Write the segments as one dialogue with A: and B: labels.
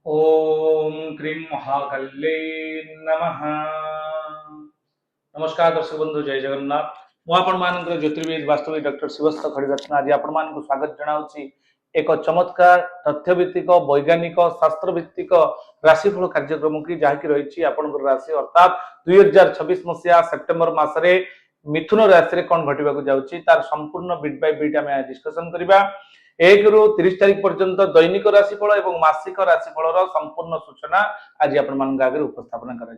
A: ओम cream महाकाल्ये नमः। नमस्कार दर्शक बंधु, जय जगन्नाथ। मु आपण मानकर ज्योतिर्विद वास्तविक डॉक्टर शिवस्थ खड़ीरत्न आज आपण मान स्वागत जनाऊँगी एक चमत्कार तथ्यभित्तिक वैज्ञानिक शास्त्र भित्तिक राशिफल कार्यक्रम की जहाँकि रही आपंकर राशि अर्थात 2026 मसीहा सेप्टेम्बर मसरे मिथुन राशि में कौन घटवाक जाऊँगी तार संपूर्ण बिट बाय बिट आम डिस्कसन करवा। 1 ରୁ 30 तारीख पर्यंत दैनिक राशिफल और मासिक राशिफल संपूर्ण सूचना आज आपण आगे उपस्थापन कर।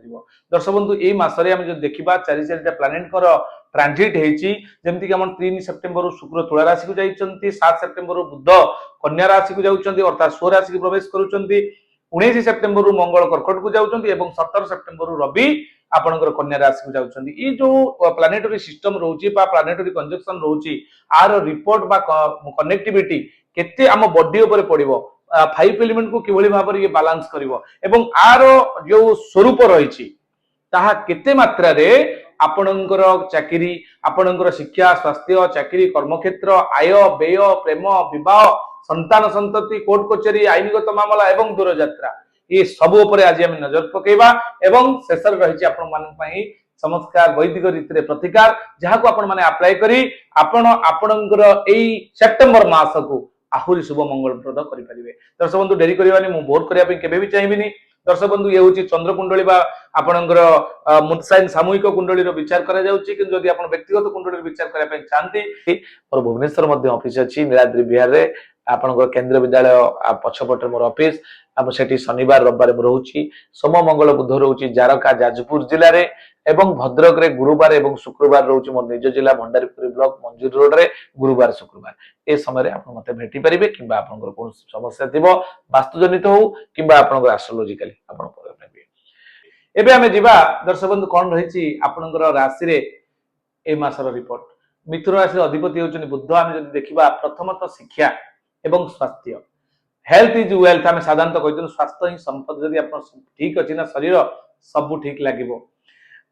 A: दर्शक बंधु ये मासरे आम जो देखा चारि चारिटा प्लानेट ट्रांजिट होमती 3 सेप्टेम्बर शुक्र तुला राशि को जाइए, 7 सेप्टेम्बर बुध कन्या राशि को जाऊँच अर्थात स्व राशि को प्रवेश करुँच, 19 सेप्टेम्बर मंगल कर्कट को जाऊँच, 17 सेप्टेम्बर रवि आपणकर कन्या राशि को जाऊँच। ये जो प्लानेटरी सिस्टम रोचे प्लानेटरी कंजक्शन रोचे आर रिपोर्ट बा कनेक्टिविटी केते आम बॉडी ऊपर पड़िबो, 5 एलिमेंट को किभली भाव ये बैलेंस करिवो एवं आर जो स्वरूप रही ताहा केते मात्रा रे आपणकर चाकरी आपणकर शिक्षा स्वास्थ्य चाकरी कर्मक्षेत्र आय व्यय प्रेम विवाह संतान संतति कोर्ट कचेरी आईनगत मामला एवं दूर यात्रा ये सब उपरे आज आम नजर पकेबा एवं शेष रही आपण मान चमत्कार वैदिक रीति प्रतिकार जहाँ को आपण माने अप्लाई करी आपण आपणकर एई सेप्टेम्बर मास को आहुरी शुभ मंगलप्रद करें। दर्शक बंधु डेरी करवानी मु बोर करने केबे भी चाहिए। दर्शक बंधु ये हूँ चंद्र कुंडली आपणकर मुदसाइन सामूहिक कुंडली विचार करा जाउची, किंतु यदि आपण व्यक्तिगत कुंडली विचार करने चाहती और भुवनेश्वर मध्य ऑफिस अच्छी नीलाद्री विहार रे आपणकर केंद्रीय विद्यालय पछपटे मोर ऑफिस आप सेठी शनिवार रविवार रोची, सोम मंगल बुध रोची जारका जाजपुर जिले में एवं भद्रक रे गुरुवार एवं शुक्रवार रोची मोर निज जिला भंडारीपुर ब्लॉक मंजूर रोड रे गुरुवार शुक्रवार ए समय आप मते भेटी पारिबे किंबा आपनकर कोन समस्या थिबो वास्तुजनित हो किंबा आपनकर एस्ट्रोलॉजिकली आपन पारिबे। एबे हमें जिबा दर्शक बंधु कोन रहिछि आपनकर राशि रे ए मासर रिपोर्ट। मिथुन राशि अधिपति होचनि बुध। हम जदि देखिबा प्रथमतः शिक्षा एवं स्वास्थ्य हेल्थ इज वेल्थ आम साधारणतः कहते स्वास्थ्य ही संपद जदि आप ठीक अच्छी ना शरीर सब ठीक लगे।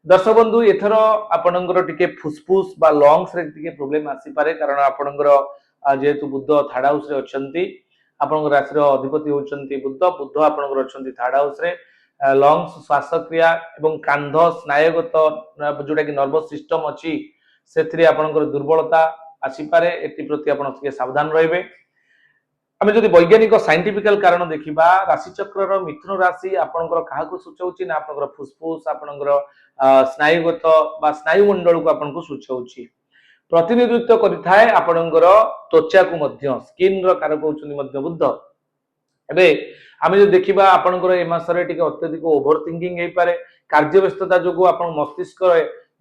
A: दर्शक बंधु एथर आपणकर टिके फुसफुस बा लंग्स रे टिके प्रॉब्लम आसी पारे कारण आपणकर जेहेतु बुध थर्ड हाउस रे अछंती आपणकर राशि रो अधिपति होचंती बुध बुध आपणकर अछंती थर्ड हाउस रे लंग्स श्वासक्रिया एवं कांध स्नायुगत जोटा कि नर्वस सिस्टम अच्छी से आपणकर दुर्बलता आसी पारे एति प्रति आपण टिके सावधान रहिबे। आम जदि वैज्ञानिक साइंटिफिकल कारण देखा राशि चक्र मिथुन राशि आपणकर क्या सूचाऊँ ना आपणकर फुसफुस आपणकर स्नायुगत बा स्नायुमंडल को आपन को सूचाऊँ प्रतिनिधित्व करिथाए आपणकर त्वचा को स्किन रो कारक होचुनी मध्य बुध। एबे आम जो देखा आपणकर ए मासरे टिके अत्यधिक ओभर थिंकिंग हे पारे कार्य व्यस्तता जोगु आपन मस्तिष्क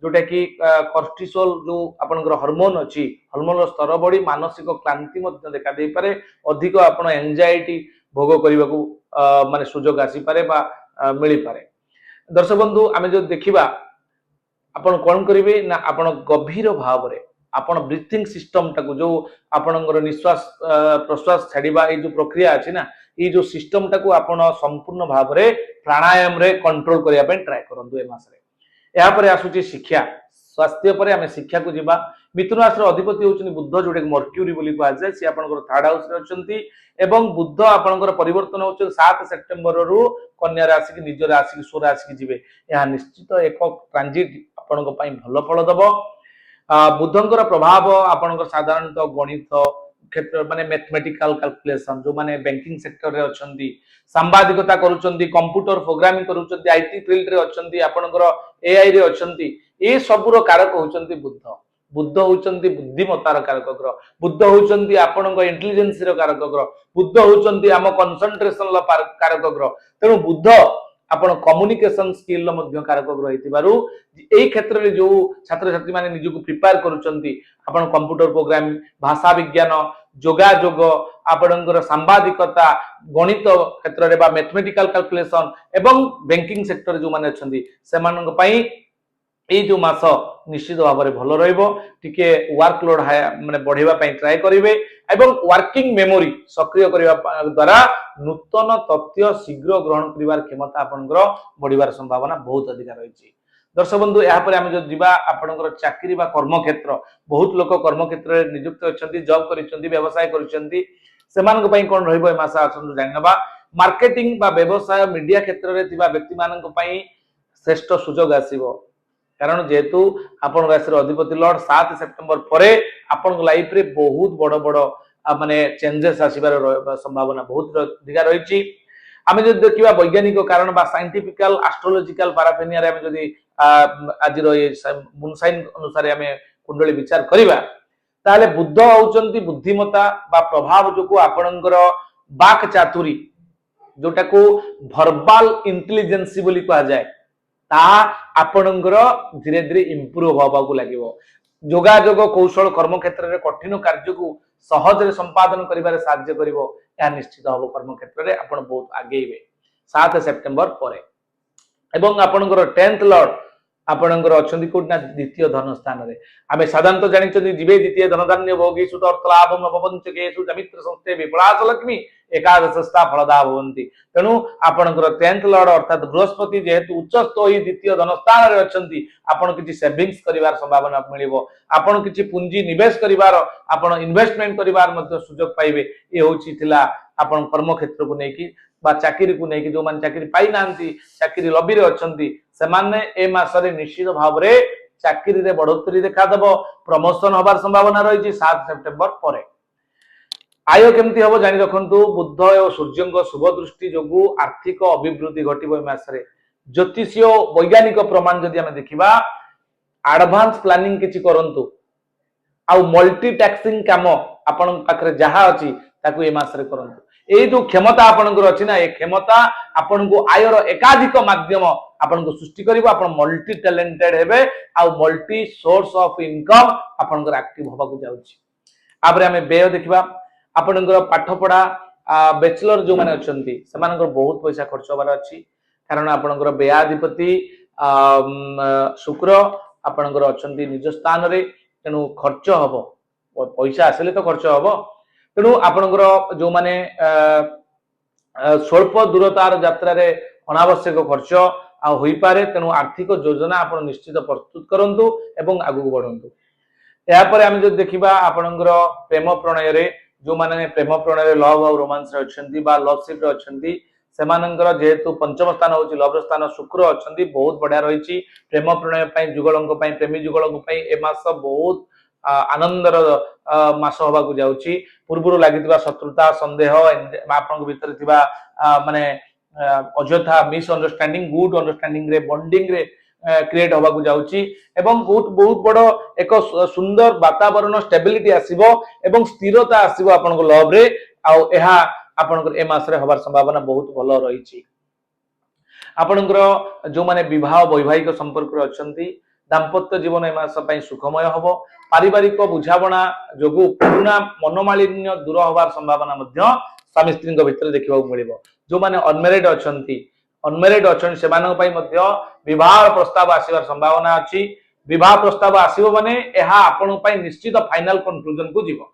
A: जोटा कि कॉर्टिसोल जो आपनकर हार्मोन अच्छी हार्मोन स्तर बढ़ी मानसिक क्लांति देखा दे पारे अधिक आपण एंजाइटी भोग करने को माने सुजोग आसी पारे बा मिली पारे। दर्शक बंधु आम जो देखा आपण कौन करेंगे ना आपण गभीर भाव में आपण ब्रीथिंग सिस्टम टाको जो आपणकर निश्वास प्रश्वास छाड़ा ये जो प्रक्रिया अच्छी ना ये जो सिस्टम टाको आपण संपूर्ण भाव में प्राणायाम रे कंट्रोल करने ट्राए करूँ ए मासरे। यापर आसूची शिक्षा स्वास्थ्य पर आम शिक्षा को जीवा। मिथुन राशि अधिपति होचनि बुध जोटा मर्क्यूरी बोली कहा जाए सी आपनकर थर्ड हाउस रे अछंती एवं बुध आपनकर परिवर्तन होचन 7 सेप्टेम्बर रु कन्या राशि की निज राशि की स्व राशि की जीवे। यह निश्चित एक ट्रांजिट आपनक पई भलो फल दबो। बुधंकर प्रभाव आपनकर साधारणतः गणित क्षेत्र माने मैथमेटिकल कैलकुलेशन जो माने बैंकिंग सेक्टर रे अछंती सांबादिकता करूचंती कंप्यूटर प्रोग्रामिंग करूचंती आईटी फील्ड रे अछंती आपनकर एआई रे अछंती ए सबुर कारक होचंती बुध। बुध होचंती बुद्धिमत्तार कारक ग्रह, बुध होचंती आपनक इंटेलिजेंस रो कारक ग्रह, बुध होचंती आम कंसंट्रेशन लो कारक ग्रह। तेणु बुध आपण कम्युनिकेशन स्किल मध्य कारक ग्रह हेतिबारु एई क्षेत्र रे जो छात्र छात्री माने निजु को प्रिपेयर करूचंती आपण कंप्यूटर प्रोग्रामिंग भाषा विज्ञान जोगाजोग आपणकर सांबादिकता गणित क्षेत्र रे बा मैथमेटिकल कैलकुलेशन एवं बैंकिंग सेक्टर जो माने अछंती सेमानक पई ए जो मास निश्चित भाव में भल रे वर्कलोड माने बढ़ेवा ट्राए करेंगे एवं वर्किंग मेमोरी सक्रिय करने द्वारा नूतन तथ्य शीघ्र ग्रहण कर क्षमता आपंकर बढ़िवार संभावना बहुत अधिक रही। दर्शक बंधु यापर आम जो जीवा आपंकर चाकरी बा कर्म क्षेत्र बहुत लोक कर्म क्षेत्र में नियुक्त अच्छा जॉब कर व्यवसाय कर कौन रही मास आसतु जानवा। मार्केटिंग बा व्यवसाय मीडिया क्षेत्र में थिबा व्यक्ति मानक पई श्रेष्ठ सुजोग आसीबो कारण जेहेतु आपण राशि अधिपति लॉर्ड 7 सेप्टेम्बर पर आपण लाइफ रे बहुत बड़ बड़ माने चेंजेस आसीबार संभावना बहुत अधिक रही। आम जो देखा वैज्ञानिक कारण बा साइंटिफिकल एस्ट्रोलॉजिकल पैराफेनिया रे आम जदि आज मुनसाइन अनुसार आम कुंडली विचार करबा ताले बुद्ध होउचंती बुद्धिमता बा प्रभाव जो आपणकर बाक चातुरी जोटा को भर्बाल इंटेलिजेंसी बोली कहा जाए ताहा आपणकर धीरे धीरे इंप्रूव होबा को लागिवो। जोगाजोग कौशल कर्म क्षेत्र में कठिन कार्य को सहज संपादन करिबारे साहाय्य करिवो या निश्चित हम कर्म क्षेत्र में आपण बहुत आगेबे 7 सेप्टेम्बर पर एवं आपणकर 10th लॉर्ड आपणकर अछंती कोटना द्वितीय धन स्थान रे आमे साधारणतः जानिछंती जीवे द्वितीय धनधान्य भोगी सुत अर्थ लाभ नवपंचकेषु मित्र संस्थे विपलास लक्ष्मी एकादशस्था फलदा भवन्ति तेणु आपणकर 10th लॉर्ड अर्थात बृहस्पति जेहेतु उच्चस्थ होई द्वितीय धन स्थान रे अछंती आपण किछि सेविंग्स करिवार संभावना मिलिबो आपण किछि पूंजी निवेश करिवार आपण इन्वेस्टमेंट करिवार मध्ये सुयोग पाइबे ए होछि थिला आपण कर्म क्षेत्र को नेकी बा चाकरी को नेकी जो मान चाकरी पाई नांती चाकरी लबी रे अछंती से माने ए मासरे निश्चित भाव रे चाकरी रे बढ़ोतरी देखा दबो प्रमोशन होबार संभावना रही 7 सेप्टेम्बर पर आय केमती हबो जानि रखंतु बुद्ध और सूर्य शुभ दृष्टि जोगु आर्थिक अभिवृद्धि घटिबो ए मासरे ज्योतिषीय वैज्ञानिक प्रमाण जदि हम देखिबा एडवांस प्लानिंग किछि करंतु आ मल्टीटास्किंग काम आपन पाखरे जहा अछि ताकू ए मासरे करंतु ए जो क्षमता आपनकर अछि ना ए क्षमता आपन को आयर एकाधिक माध्यम आपन को सृष्टि करिवो आपन मल्टी टैलेंटेड हेबे आ मल्टी सोर्स ऑफ इनकम आपनकर एक्टिव होबा को जाउछि। आबरे हमें व्यय देखिबा आपनकर पाठ पढ़ा बैचलर जो माने अछंती समानकर बहुत पैसा खर्च होबार अछि कारण आपनकर व्ययाधिपति शुक्र आपनकर अछंती निज स्थान रे तेनु खर्च हबो पैसा आसले तो खर्च हबो तेणु आपणकर जो माने स्वल्प दूरतार यात्रा रे अनावश्यक खर्च आ होई पारे तेणु आर्थिक योजना आपण निश्चित प्रस्तुत करंतु एवं आगु बढ़ंतु। या परे हम जो देखिबा आपणकर प्रेम प्रणय रे जो माने प्रेम प्रणय रे लव और रोमांस रे अछंती बा लवशिप रे अछंती सेमानंकर जेहेतु पंचम स्थान होची लव स्थान शुक्र अछंती बहुत बढ़िया रहिची प्रेम प्रणय पई जुगलंक पई प्रेमी जुगलंक पई ए मास बहुत आनंदर मास होबा को जाउची पूर्वरु लागितबा शत्रुता संदेह आपन भीतर थिबा माने अजथा मिस अंडरस्टैंडिंग गुड अंडरस्टैंडिंग रे बॉन्डिंग रे क्रिएट होबा को जाउची एवं बहुत बड़ो एक सुंदर वातावरण स्टेबिलिटी आसीबो एवं स्थिरता आसीबो आपन को लव रे आ एहा आपन को ए मास रे होबार संभावना बहुत भलो रहिची। आपन को जो माने विवाह वैवाहिक संपर्क रे अछंती दाम्पत्य जीवन ए मास पई सुखमय होबो पारिवारिक बुझाबणा जोगु पुराना मनोमालिन्य दूर होबार संभावना मध्य स्वामी स्त्री भीतर देखा मिलिबो। जो माने अनमेरिड अछंती सेमानक पई मध्य विवाह प्रस्ताव आसीबार संभावना अछि विवाह प्रस्ताव आसीबो माने एहा आपन पई निश्चित फाइनल कंक्लूजन को जीवो।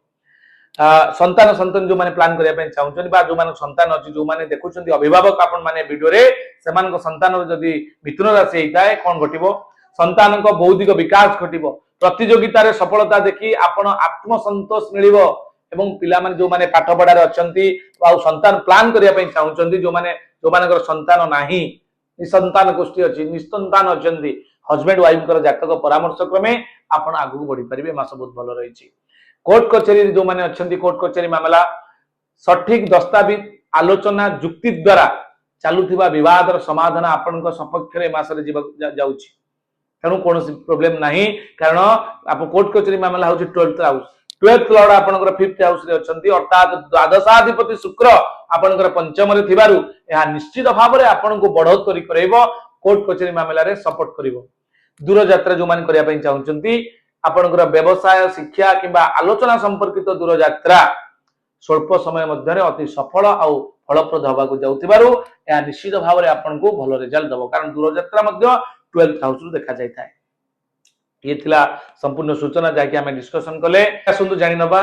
A: संतान जो माने प्लान करिया पई चाहुचन बा जो माने संतान अछि जो माने देखुचंती अभिभावक आपन माने वीडियो रे सेमानक संतान जदी मिथुन राशि हेताय कोन घटिबो संतान को बौद्धिक विकास घटिबो प्रतियोगिता रे सफलता देखि आपण आत्मसंतोष मिलिबो एवं पिला माने जो माने पाठ पढ़ार अछंती आ संतान प्लान करिया पई चाहुचंती जो माने संतान नाही निसंतान गोष्ठी अछि निसंतान अछंती हस्बैंड वाइफ कर जातक परामर्श क्रमे आपण आगु बढ़ी परिबे मास बहुत भलो रहिछि। कोर्ट कचेरी जो माने अछंती कोर्ट कचेरी मामला सठिक दस्तावेज आलोचना जुक्ति द्वारा चालुथिबा विवादर समाधान आपण को सपक्ष रे मास रे जाउछि तेणु कौन प्रोब्लेम नहीं कारण आप कोर्ट कचेरी मामला हूँ 12th लॉर्ड आपनकर 5th हाउस रे अछंती अर्थात द्वादशाधिपति शुक्र आपनकर पंचम रे थिबारु यह निश्चित भाव रे आपन को बढ़ोत्तरी करैबो कोर्ट कचेरी मामला रे सपोर्ट करिवो। दूर यात्रा जो मान करिया पई चाहुचंती आपनकर व्यवसाय शिक्षा किबा आलोचना संपर्कित दूर यात्रा स्वल्प समय मध्य रे अति सफल आ फलप्रद होबा को जाउतिबारु यह निश्चित भाव रे आपन को भलो रिजल्ट दबो कारण दूर यात्रा मध्य 12th हाउस रु देखा जाय थाए। ये थिला संपूर्ण सूचना जाकि हमें डिस्कशन कले सुंदर जानि नबा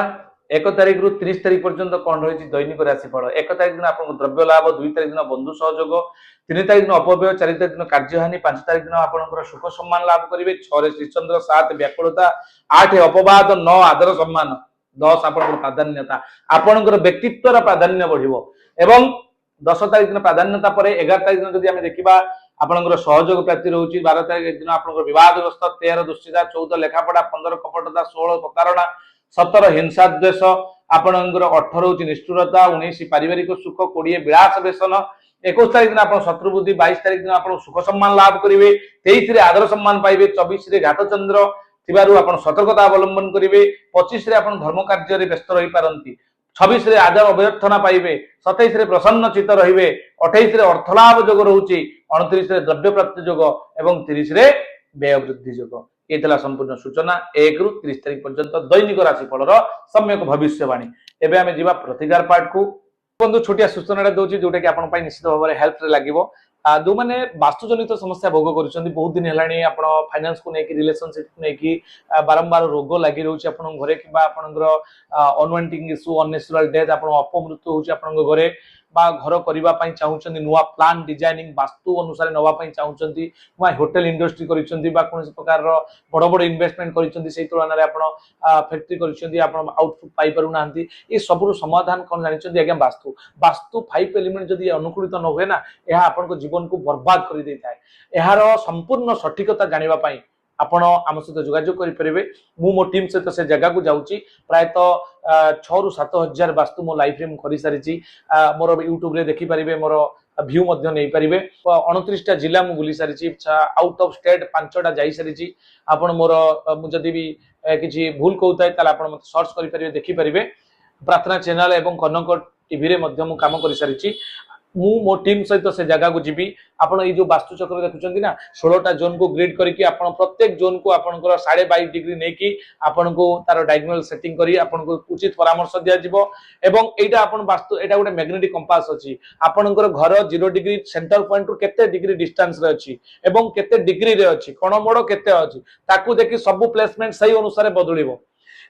A: 1 तारिख रु 30 तारिख पर्यंत कोन रहिछि दैनिक राशिफल। 1 तारिख दिन आपन द्रव्य लाभ, 2 तारिख दिन बंधु सहयोग, 3 तारिख दिन अपव्यय, 4 तारिख दिन कार्यहानि, 5 तारिख दिन आपनकर सुख सम्मान लाभ करिवे, 6 रे श्रीचंद्र, 7 व्याकुलता, 8 अपवाद, 9 आदर सम्मान, 10 आपनकर प्राधान्यता आपनकर व्यक्तित्वर प्राधान्य बढ़िबो एवं 10 तारिख दिन प्राधान्यता पर 11 तारिख दिन जदि आम देखा आपंकर सहयोग प्राप्ति रोचे 12 तारिख दिन आप विवादग्रस्त 13 दुश्चिता 14 लेखापड़ा 15 कपटता 16 प्रतारणा 17 हिंसा द्वेष आपंकर 18 हूँ निष्ठुरता 19 पारिवारिक सुख 20 विलास व्यसन 21 तारिख दिन आप शत्रुबुद्धि 22 तारिख दिन आप सुख सम्मान लाभ करेंगे 23 आदर सम्मान पाइबे 24 घातचंद्र आप सतर्कता अवलंबन करेंगे 25 धर्म कार्य व्यस्त रही पारती 26 आदर अभ्यर्थना पाइबे 27 प्रसन्न चित्त रहिबे 28 अर्थलाभ जोग रोचे 29 द्रव्य प्राप्ति जोग एवं 30 व्यय वृद्धि जोग। ये संपूर्ण सूचना 1 रु 30 तारिख पर्यंत दैनिक राशिफल सम्यक भविष्यवाणी। एबे आमे जीवा प्रतिकार पार्ट को बंधु छोटिया सूचना दौर जोटा कि आप निश्चित भाव में हेल्प लगे जो मैंने वास्तुजनित समस्या भोग कर बहुत दिन है फाइनेंस को लेकिन रिलेशनशिप को लेकिन बारंबार रोग लगी रोचे घरे कि अनवांटिंग इश्यू अननेचुरल डेथ अपमृत्यु होती घरे घर करने चाहते नुआ प्लान डिजाइनिंग वास्तु अनुसार नापी चाहते होटेल इंडस्ट्री कौन प्रकार बड़ बड़ इन्वेस्टमेंट कर तुलन में फैक्ट्री करउटपुट पाइपर ना ये सब समाधान कौन जानते आज्ञा वास्तु वास्तु 5 एलिमेंट जदि अनुकूलित न हुए ना यह आप जीवन को बर्बाद कर दे थाए यार संपूर्ण सठिकता जानापी आपण आम सहित जोगाजोग करेंगे मु मो टीम सहित से जगह को जाऊँगी प्रायतः 6 रु 7 हजार वास्तु मो लाइफ में कर सारी मोर यूट्यूब रे देखिपारे मोर भ्यू नहीं पारे 29टा जिला मुझे बुली सारी आउट ऑफ स्टेट 5टा जा सारी आपण मोर मुझे भी किसी भूल कहता है आप सर्च करेंगे देखिपारे प्रार्थना चैनल एवं कनक टीवी रे काम कर सारी मु मो टीम सहित से जगह को जीवी आपण ये जो वास्तुचक्र देखुं ना 16टा जोन को ग्रिड करके आपण प्रत्येक जोन को आपनकर 22.5 डिग्री नहीं कि आपण को तार डायगोनल सेटिंग करी आपण को उचित परामर्श दिया जिवो एवं एटा आपण वास्तु एटा गोटे मैग्नेटिक कंपास अछि आपनकर घर 0 डिग्री सेंटर पॉइंट रु केते डिग्री डिस्टेंस रे अछि एवं केते डिग्री रे अछि कोण मोड़ केते अछि ताकू देखि सब प्लेसमेंट सही अनुसार बदलिबो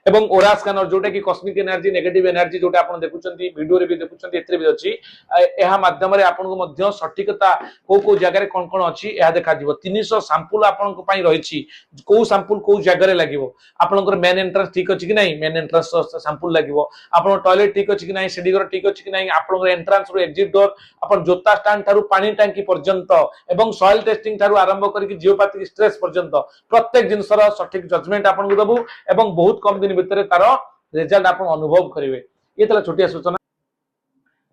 A: एवं ओरा स्कैनर जोटा कि कॉस्मिक एनर्जी नेगेटिव एनर्जी जोटा आपण देखुचंती वीडियो रे भी देखुचंती एतरे भी अछि एहा माध्यम रे आपण को मध्य सटीकता को जगह रे कोन कोन अछि एहा देखा जिवो 300 सैंपल आपण को पई रहिछि को सैंपल को जगह रे लागिवो आपनकर मेन एंट्रेंस ठीक अछि कि नहीं मेन एंट्रेंस सैंपल लागिवो आपण टॉयलेट ठीक अछि कि नहीं सीढ़ी घर ठीक अछि कि नहीं आपनकर एंट्रेंस रो एग्जिट डोर आपण जोता स्टैंड थारु पानी टंकी पर्यंत एवं सॉइल टेस्टिंग थारु आरंभ करके जियोपैथिक स्ट्रेस पर्यंत प्रत्येक जिनसर सठिक जजमेंट आपण को दबु एवं बहुत कम दिन भितर तार रिजल्ट आप अनुभव करेंगे। ये छोटिया सूचना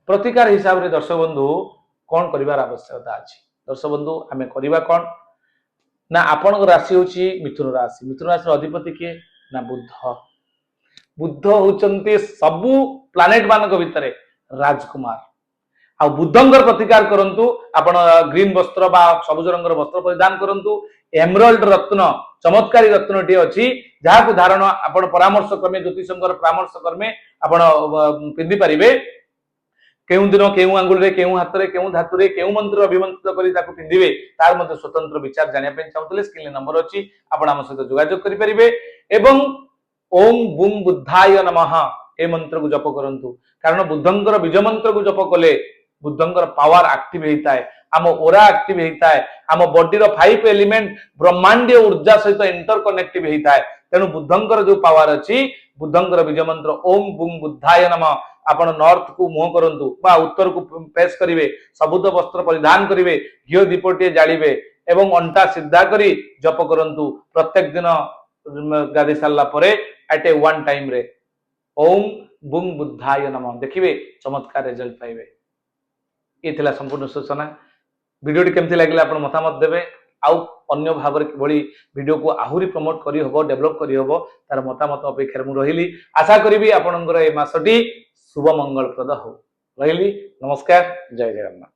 A: प्रतिकार हिसाब से दर्शक बंधु कौन कर आवश्यकता अच्छी दर्शक बंधु आम करवा कौन ना आपण राशि हूँ मिथुन राशि अधिपति किए ना बुध बुध होती सबू प्लानेट मान भितर राजकुमार आ बुधंकर प्रतिकार करंतु आपण ग्रीन वस्त्र बा सबुज रंगर वस्त्र परिधान करंतु एमराल्ड रत्न चमत्कारी रत्न टी अच्छी जहाँ को धारण आपण परामर्श क्रमे ज्योतिषंकर परामर्श क्रमे आपण पिंधि पारिबे केउ दिन केउ आंगुल रे केउ हाथ रे केउ धातु रे केउ मंत्र अभिमंत्रित करी ताको पिंधिबे तार मध्ये स्वतंत्र विचार जानिया पे चाहतले स्क्रीन नंबर अछि आपण हम सहित जोगाजोग करि परिबे एवं ओम बुम बुद्धाय नमः ए मंत्र को जप करंतु कारण बुद्धंकर बीज मंत्र को जप कले बुद्धंकर पावर एक्टिव होता है आम ओरा एक्टिव होता है आम बॉडी रो 5 एलिमेंट ब्रह्मांडीय ऊर्जा सहित इंटर कनेक्टिव होता है तेणु बुद्धंकर जो पावर अच्छी बुद्धंकर बीज मंत्र ओम बुम बुद्धाय नमः आपण नॉर्थ को मुह करंतु बा उत्तर को फेस करिवे सबुज वस्त्र परिधान करिवे घिओ दीपटे जालिबे एवं अंटा सीधा करी जप करंतु प्रत्येक दिन गाधी सारला परे एट ए वन टाइम रे ओम बुम बुद्धाय नमः देखिबे चमत्कार रिजल्ट पाइबे। ये संपूर्ण सूचना वीडियो केमती लगे आप मतामत देवे आउ अन्य भाव भली वीडियो को आहुरी प्रमोट करी हबो डेवलप करी हबो तार मतामत अपेक्षा मु रहिली आशा करी आपनकर ए मासटी शुभ मंगलप्रद हो रहिली नमस्कार जय जगन्नाथ।